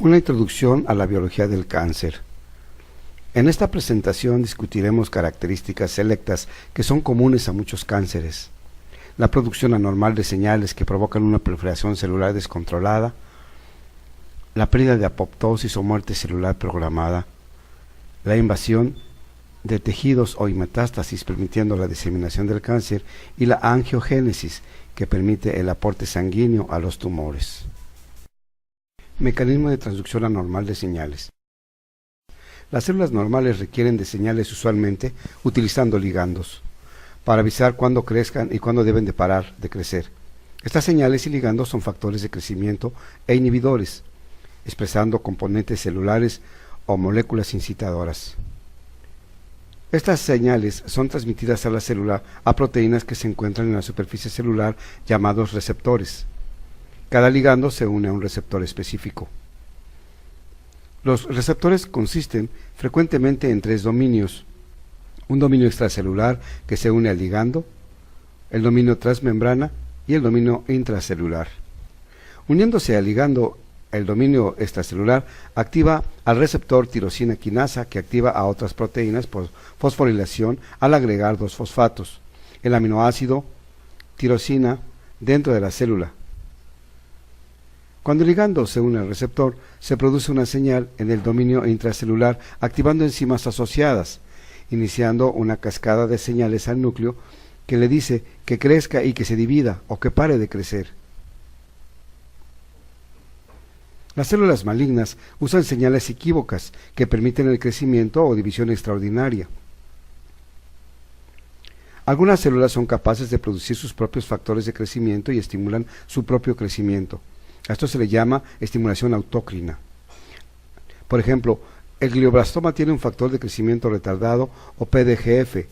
Una introducción a la biología del cáncer. En esta presentación discutiremos características selectas que son comunes a muchos cánceres: la producción anormal de señales que provocan una proliferación celular descontrolada, la pérdida de apoptosis o muerte celular programada, la invasión de tejidos o metástasis permitiendo la diseminación del cáncer y la angiogénesis que permite el aporte sanguíneo a los tumores. Mecanismo de transducción anormal de señales. Las células normales requieren de señales usualmente utilizando ligandos para avisar cuándo crezcan y cuándo deben de parar de crecer. Estas señales y ligandos son factores de crecimiento e inhibidores, expresando componentes celulares o moléculas incitadoras. Estas señales son transmitidas a la célula a proteínas que se encuentran en la superficie celular llamados receptores. Cada ligando se une a un receptor específico. Los receptores consisten frecuentemente en tres dominios: un dominio extracelular que se une al ligando, el dominio transmembrana y el dominio intracelular. Uniéndose al ligando, el dominio extracelular activa al receptor tirosina quinasa, que activa a otras proteínas por fosforilación al agregar dos fosfatos, el aminoácido tirosina, dentro de la célula. Cuando el ligando se une al receptor, se produce una señal en el dominio intracelular activando enzimas asociadas, iniciando una cascada de señales al núcleo que le dice que crezca y que se divida o que pare de crecer. Las células malignas usan señales equívocas que permiten el crecimiento o división extraordinaria. Algunas células son capaces de producir sus propios factores de crecimiento y estimulan su propio crecimiento. A esto se le llama estimulación autócrina. Por ejemplo, el glioblastoma tiene un factor de crecimiento retardado o PDGF,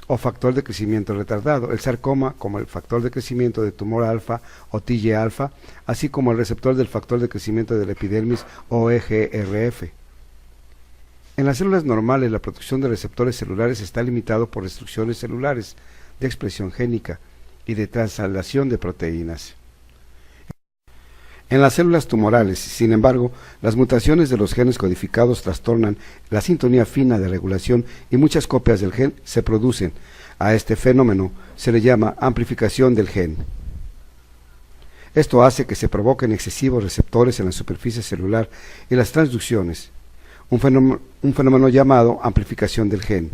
o factor de crecimiento retardado, el sarcoma como el factor de crecimiento de tumor alfa o TGA-alfa, así como el receptor del factor de crecimiento de la epidermis o EGRF. En las células normales, la producción de receptores celulares está limitado por restricciones celulares de expresión génica y de translación de proteínas. En las células tumorales, sin embargo, las mutaciones de los genes codificados trastornan la sintonía fina de regulación y muchas copias del gen se producen. A este fenómeno se le llama amplificación del gen. Esto hace que se provoquen excesivos receptores en la superficie celular y las transducciones, un fenómeno llamado amplificación del gen.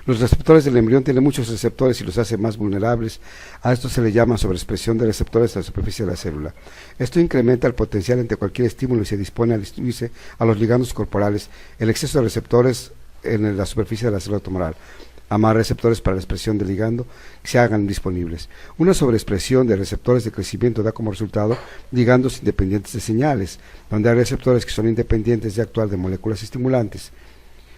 Los receptores del embrión tienen muchos receptores y los hace más vulnerables. A esto se le llama sobreexpresión de receptores en la superficie de la célula. Esto incrementa el potencial ante cualquier estímulo y se dispone a distribuirse a los ligandos corporales. El exceso de receptores en la superficie de la célula tumoral, a más receptores para la expresión del ligando que se hagan disponibles. Una sobreexpresión de receptores de crecimiento da como resultado ligandos independientes de señales, donde hay receptores que son independientes de actuar de moléculas estimulantes.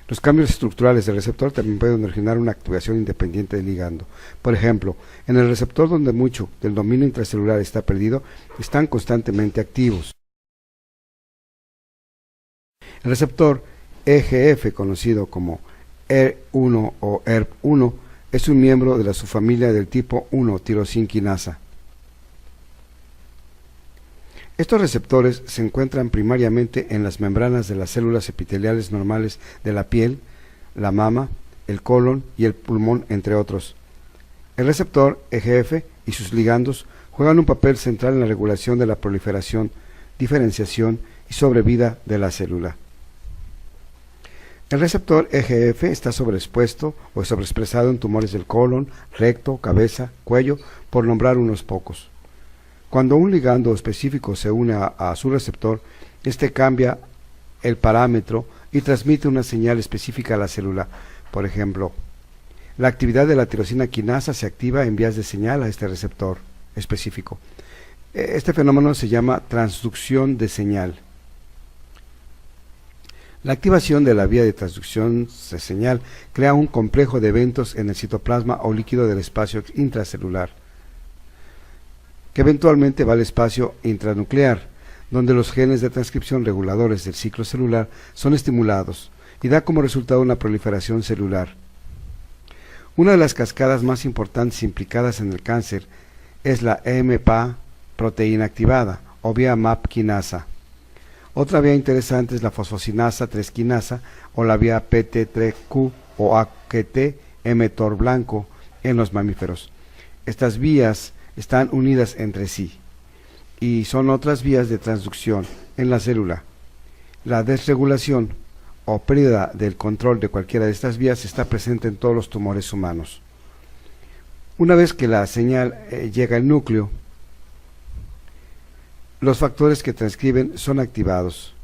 Los cambios estructurales del receptor también pueden originar una activación independiente del ligando. Por ejemplo, en el receptor donde mucho del dominio intracelular está perdido, están constantemente activos. El receptor EGF, conocido como ER1 o ERP1, es un miembro de la subfamilia del tipo 1 tirosina quinasa. Estos receptores se encuentran primariamente en las membranas de las células epiteliales normales de la piel, la mama, el colon y el pulmón, entre otros. El receptor EGF y sus ligandos juegan un papel central en la regulación de la proliferación, diferenciación y sobrevida de la célula. El receptor EGF está sobreexpuesto o sobreexpresado en tumores del colon, recto, cabeza, cuello, por nombrar unos pocos. Cuando un ligando específico se une a su receptor, este cambia el parámetro y transmite una señal específica a la célula. Por ejemplo, la actividad de la tirosina quinasa se activa en vías de señal a este receptor específico. Este fenómeno se llama transducción de señal. La activación de la vía de transducción de señal crea un complejo de eventos en el citoplasma o líquido del espacio intracelular, que eventualmente va al espacio intranuclear, donde los genes de transcripción reguladores del ciclo celular son estimulados y da como resultado una proliferación celular. Una de las cascadas más importantes implicadas en el cáncer es la EMPA proteína activada o vía MAP quinasa. Otra vía interesante es la fosfocinasa 3 quinasa o la vía PT3Q o AQT-mTOR blanco en los mamíferos. Estas vías están unidas entre sí y son otras vías de transducción en la célula. La desregulación o pérdida del control de cualquiera de estas vías está presente en todos los tumores humanos. Una vez que la señal llega al núcleo, los factores que transcriben son activados.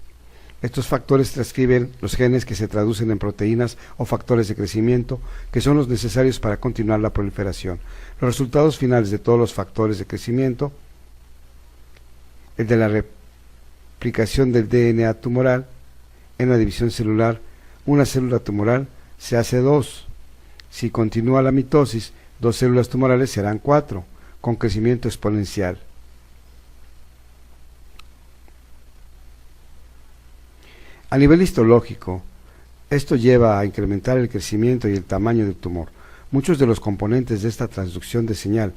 Estos factores transcriben los genes que se traducen en proteínas o factores de crecimiento, que son los necesarios para continuar la proliferación. Los resultados finales de todos los factores de crecimiento, el de la replicación del DNA tumoral, en la división celular, una célula tumoral se hace 2. Si continúa la mitosis, 2 células tumorales serán 4, con crecimiento exponencial. A nivel histológico, esto lleva a incrementar el crecimiento y el tamaño del tumor. Muchos de los componentes de esta transducción de señal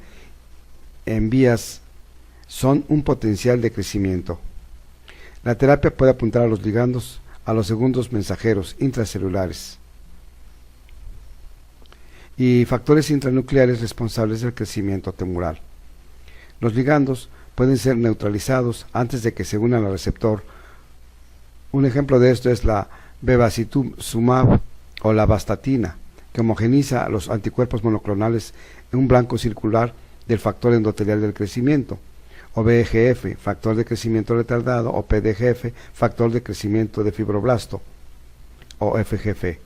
en vías son un potencial de crecimiento. La terapia puede apuntar a los ligandos, a los segundos mensajeros intracelulares y factores intranucleares responsables del crecimiento tumoral. Los ligandos pueden ser neutralizados antes de que se unan al receptor. Un ejemplo de esto es la bevacizumab o la vastatina, que homogeniza los anticuerpos monoclonales en un blanco circular del factor endotelial del crecimiento, o VEGF, factor de crecimiento retardado, o PDGF, factor de crecimiento de fibroblasto, o FGF.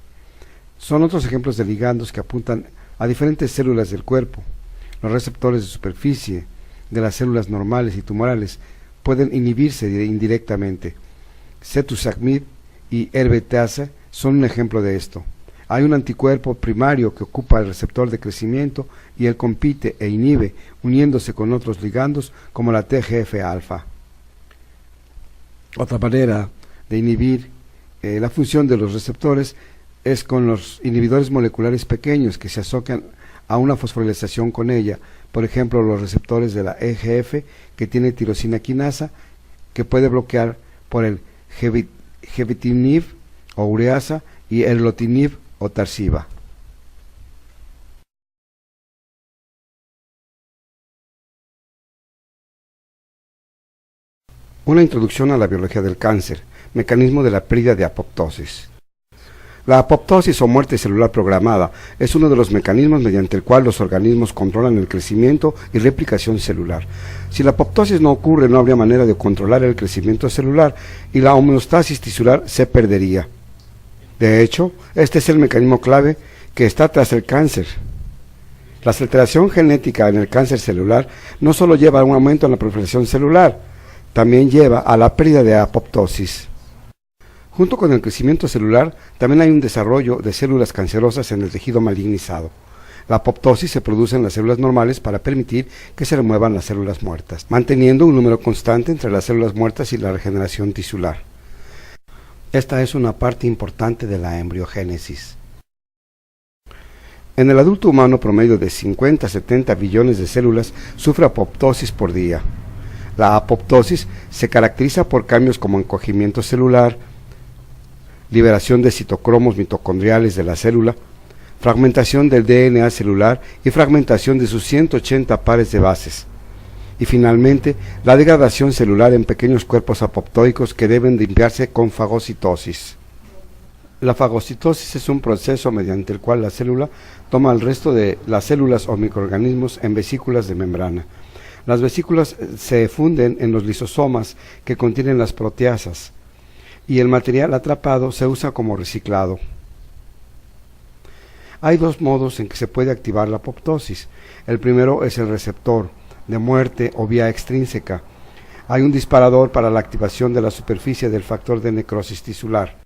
Son otros ejemplos de ligandos que apuntan a diferentes células del cuerpo. Los receptores de superficie de las células normales y tumorales pueden inhibirse indirectamente. Cetuximab y herbetasa son un ejemplo de esto. Hay un anticuerpo primario que ocupa el receptor de crecimiento y él compite e inhibe, uniéndose con otros ligandos como la TGF-alfa. Otra manera de inhibir la función de los receptores es con los inhibidores moleculares pequeños que se asocian a una fosforilación con ella. Por ejemplo, los receptores de la EGF, que tiene tirosina quinasa, que puede bloquear por el gefitinib o ureasa y erlotinib o tarsiva. Una introducción a la biología del cáncer, mecanismo de la pérdida de apoptosis. La apoptosis o muerte celular programada es uno de los mecanismos mediante el cual los organismos controlan el crecimiento y replicación celular. Si la apoptosis no ocurre, no habría manera de controlar el crecimiento celular y la homeostasis tisular se perdería. De hecho, este es el mecanismo clave que está tras el cáncer. La alteración genética en el cáncer celular no solo lleva a un aumento en la proliferación celular, también lleva a la pérdida de apoptosis. Junto con el crecimiento celular, también hay un desarrollo de células cancerosas en el tejido malignizado. La apoptosis se produce en las células normales para permitir que se remuevan las células muertas, manteniendo un número constante entre las células muertas y la regeneración tisular. Esta es una parte importante de la embriogénesis. En el adulto humano, promedio de 50 a 70 billones de células sufre apoptosis por día. La apoptosis se caracteriza por cambios como encogimiento celular, liberación de citocromos mitocondriales de la célula, fragmentación del DNA celular y fragmentación de sus 180 pares de bases. Y finalmente, la degradación celular en pequeños cuerpos apoptóicos que deben limpiarse con fagocitosis. La fagocitosis es un proceso mediante el cual la célula toma el resto de las células o microorganismos en vesículas de membrana. Las vesículas se funden en los lisosomas que contienen las proteasas, y el material atrapado se usa como reciclado. Hay dos modos en que se puede activar la apoptosis. El primero es el receptor de muerte o vía extrínseca. Hay un disparador para la activación de la superficie del factor de necrosis tisular.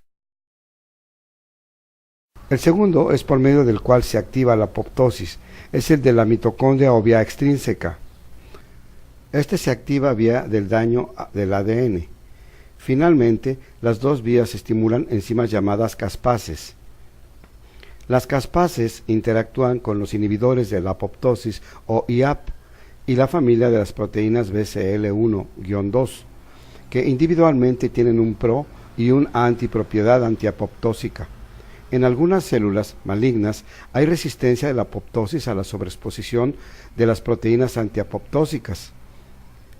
El segundo es por medio del cual se activa la apoptosis. Es el de la mitocondria o vía extrínseca. Este se activa vía del daño del ADN. Finalmente, las dos vías estimulan enzimas llamadas caspases. Las caspases interactúan con los inhibidores de la apoptosis o IAP, y la familia de las proteínas BCL1-2, que individualmente tienen un pro y un antipropiedad antiapoptósica. En algunas células malignas hay resistencia de la apoptosis a la sobreexposición de las proteínas antiapoptósicas.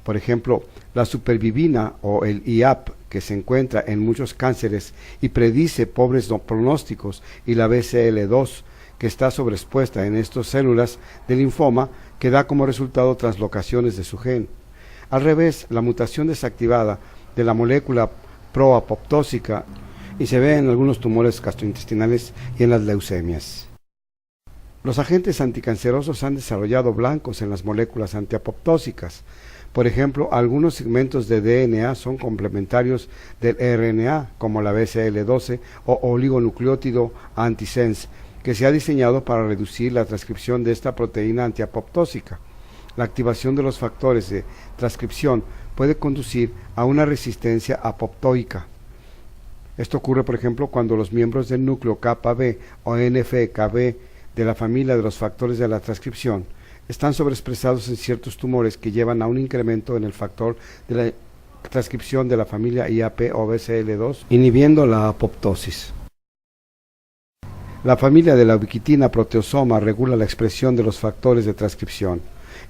Por ejemplo, la supervivina o el IAP, que se encuentra en muchos cánceres y predice pobres pronósticos, y la BCL2, que está sobreexpuesta en estas células de linfoma, que da como resultado translocaciones de su gen. Al revés, la mutación desactivada de la molécula proapoptósica y se ve en algunos tumores gastrointestinales y en las leucemias. Los agentes anticancerosos han desarrollado blancos en las moléculas antiapoptósicas. Por ejemplo, algunos segmentos de DNA son complementarios del RNA, como la BCL12 o oligonucleótido antisense, que se ha diseñado para reducir la transcripción de esta proteína antiapoptósica. La activación de los factores de transcripción puede conducir a una resistencia apoptóica. Esto ocurre, por ejemplo, cuando los miembros del núcleo KB o NF-KB de la familia de los factores de la transcripción están sobreexpresados en ciertos tumores que llevan a un incremento en el factor de la transcripción de la familia IAP o BCL2, inhibiendo la apoptosis. La familia de la ubiquitina proteosoma regula la expresión de los factores de transcripción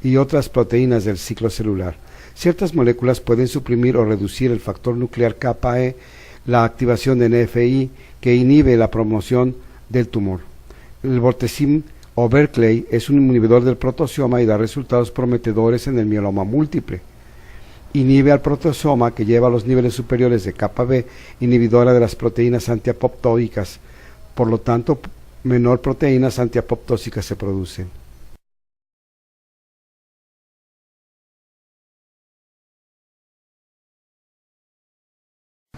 y otras proteínas del ciclo celular. Ciertas moléculas pueden suprimir o reducir el factor nuclear KE, la activación de NFI, que inhibe la promoción del tumor. El bortezim o Berkeley es un inhibidor del proteasoma y da resultados prometedores en el mieloma múltiple. Inhibe al proteasoma, que lleva a los niveles superiores de KB, inhibidora de las proteínas antiapoptóicas. Por lo tanto, menor proteínas antiapoptósicas se producen.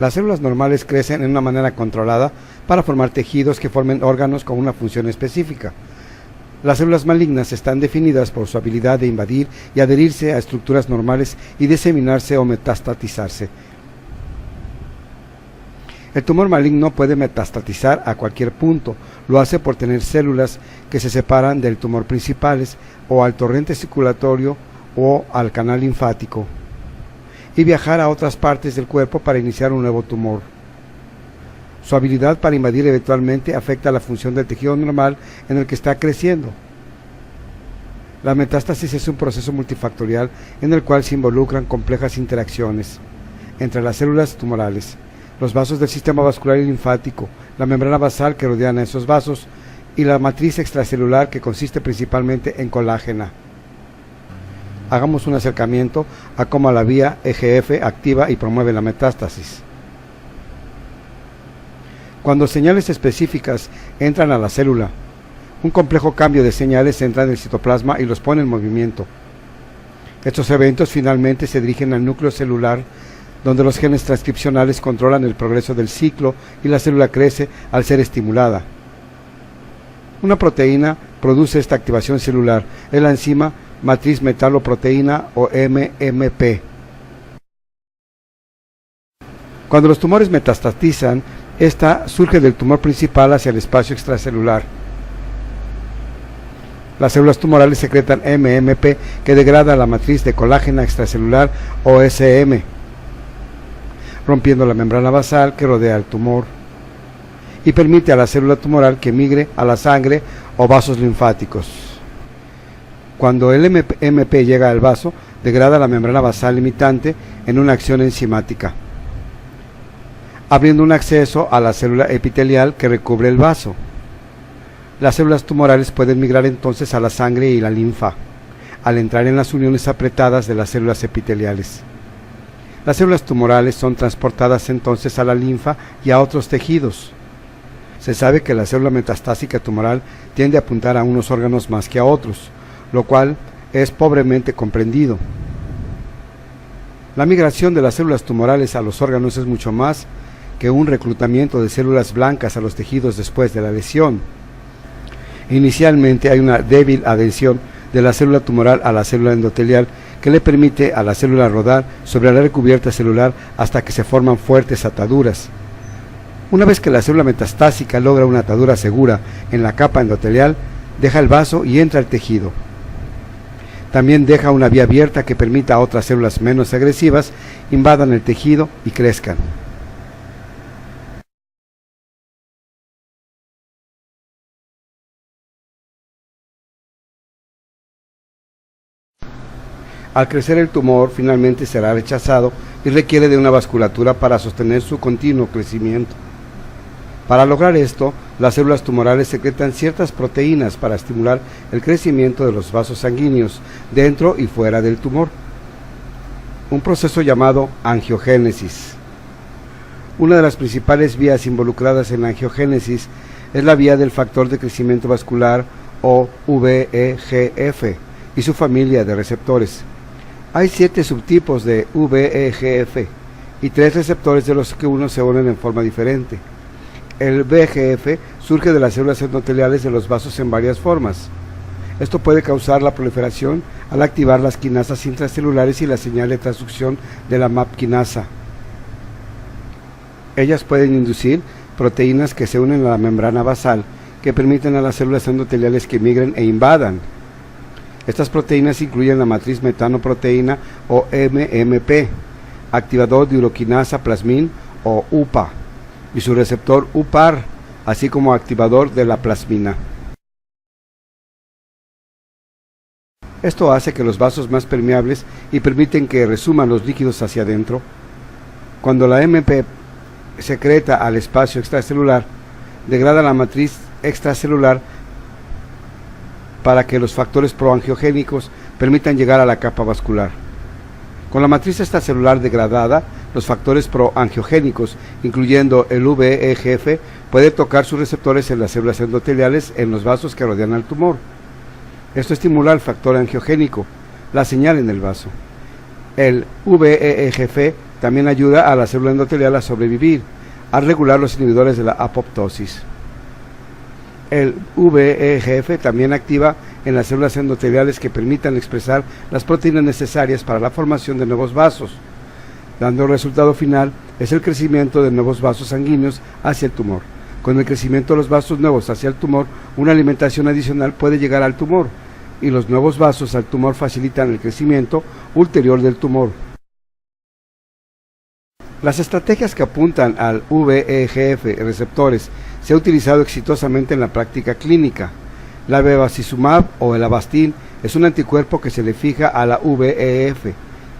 Las células normales crecen en una manera controlada para formar tejidos que formen órganos con una función específica. Las células malignas están definidas por su habilidad de invadir y adherirse a estructuras normales y diseminarse o metastatizarse. El tumor maligno puede metastatizar a cualquier punto. Lo hace por tener células que se separan del tumor principales o al torrente circulatorio o al canal linfático, y viajar a otras partes del cuerpo para iniciar un nuevo tumor. Su habilidad para invadir eventualmente afecta la función del tejido normal en el que está creciendo. La metástasis es un proceso multifactorial en el cual se involucran complejas interacciones entre las células tumorales, los vasos del sistema vascular y linfático, la membrana basal que rodean a esos vasos y la matriz extracelular, que consiste principalmente en colágena. Hagamos un acercamiento a cómo la vía EGF activa y promueve la metástasis. Cuando señales específicas entran a la célula, un complejo cambio de señales entra en el citoplasma y los pone en movimiento. Estos eventos finalmente se dirigen al núcleo celular, donde los genes transcripcionales controlan el progreso del ciclo y la célula crece al ser estimulada. Una proteína produce esta activación celular, es la enzima matriz metaloproteína o MMP. Cuando los tumores metastatizan, esta surge del tumor principal hacia el espacio extracelular. Las células tumorales secretan MMP, que degrada la matriz de colágena extracelular o SM, rompiendo la membrana basal que rodea el tumor, y permite a la célula tumoral que migre a la sangre o vasos linfáticos. Cuando el MP llega al vaso, degrada la membrana basal limitante en una acción enzimática, abriendo un acceso a la célula epitelial que recubre el vaso. Las células tumorales pueden migrar entonces a la sangre y la linfa, al entrar en las uniones apretadas de las células epiteliales. Las células tumorales son transportadas entonces a la linfa y a otros tejidos. Se sabe que la célula metastásica tumoral tiende a apuntar a unos órganos más que a otros, lo cual es pobremente comprendido. La migración de las células tumorales a los órganos es mucho más que un reclutamiento de células blancas a los tejidos después de la lesión. Inicialmente hay una débil adhesión de la célula tumoral a la célula endotelial que le permite a la célula rodar sobre la recubierta celular hasta que se forman fuertes ataduras. Una vez que la célula metastásica logra una atadura segura en la capa endotelial, deja el vaso y entra al tejido. También deja una vía abierta que permita a otras células menos agresivas invadan el tejido y crezcan. Al crecer el tumor, finalmente será rechazado y requiere de una vasculatura para sostener su continuo crecimiento. Para lograr esto, las células tumorales secretan ciertas proteínas para estimular el crecimiento de los vasos sanguíneos dentro y fuera del tumor, un proceso llamado angiogénesis. Una de las principales vías involucradas en la angiogénesis es la vía del factor de crecimiento vascular o VEGF y su familia de receptores. Hay 7 subtipos de VEGF y 3 receptores de los que uno se unen en forma diferente. El VEGF surge de las células endoteliales de los vasos en varias formas. Esto puede causar la proliferación al activar las quinasas intracelulares y la señal de transducción de la MAP quinasa. Ellas pueden inducir proteínas que se unen a la membrana basal que permiten a las células endoteliales que migren e invadan. Estas proteínas incluyen la matriz metanoproteína o MMP, activador de uroquinasa plasmin o UPA, y su receptor UPAR, así como activador de la plasmina. Esto hace que los vasos más permeables y permiten que resuman los líquidos hacia adentro. Cuando la MP secreta al espacio extracelular, degrada la matriz extracelular para que los factores proangiogénicos permitan llegar a la capa vascular. Con la matriz extracelular degradada, los factores proangiogénicos, incluyendo el VEGF, pueden tocar sus receptores en las células endoteliales en los vasos que rodean al tumor. Esto estimula el factor angiogénico, la señal en el vaso. El VEGF también ayuda a la célula endotelial a sobrevivir, al regular los inhibidores de la apoptosis. El VEGF también activa en las células endoteliales que permitan expresar las proteínas necesarias para la formación de nuevos vasos, dando el resultado final es el crecimiento de nuevos vasos sanguíneos hacia el tumor. Con el crecimiento de los vasos nuevos hacia el tumor, una alimentación adicional puede llegar al tumor, y los nuevos vasos al tumor facilitan el crecimiento ulterior del tumor. Las estrategias que apuntan al VEGF receptores se ha utilizado exitosamente en la práctica clínica. La bevacizumab o el Avastin es un anticuerpo que se le fija a la VEGF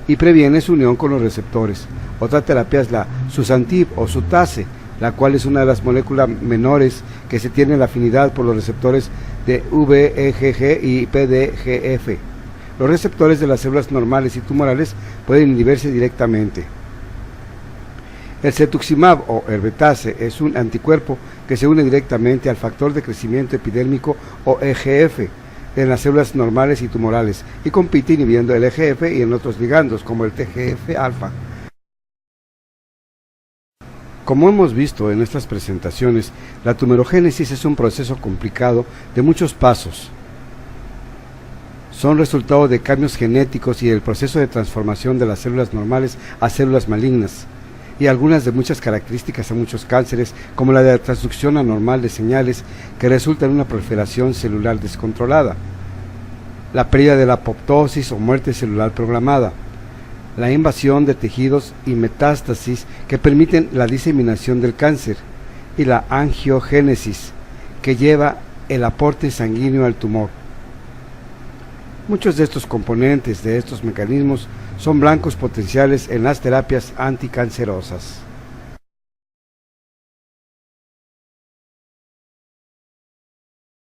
y previene su unión con los receptores. Otra terapia es la Susanib o Sutase, la cual es una de las moléculas menores que se tiene la afinidad por los receptores de VEGG y PDGF. Los receptores de las células normales y tumorales pueden inhibirse directamente. El cetuximab o Erbetase es un anticuerpo que se une directamente al factor de crecimiento epidérmico o EGF en las células normales y tumorales y compite inhibiendo el EGF y en otros ligandos como el TGF-alfa. Como hemos visto en estas presentaciones, la tumorogénesis es un proceso complicado de muchos pasos. Son resultado de cambios genéticos y del proceso de transformación de las células normales a células malignas, y algunas de muchas características a muchos cánceres, como la de la transducción anormal de señales que resulta en una proliferación celular descontrolada, la pérdida de la apoptosis o muerte celular programada, la invasión de tejidos y metástasis que permiten la diseminación del cáncer, y la angiogénesis que lleva el aporte sanguíneo al tumor. Muchos de estos componentes de estos mecanismos son blancos potenciales en las terapias anticancerosas.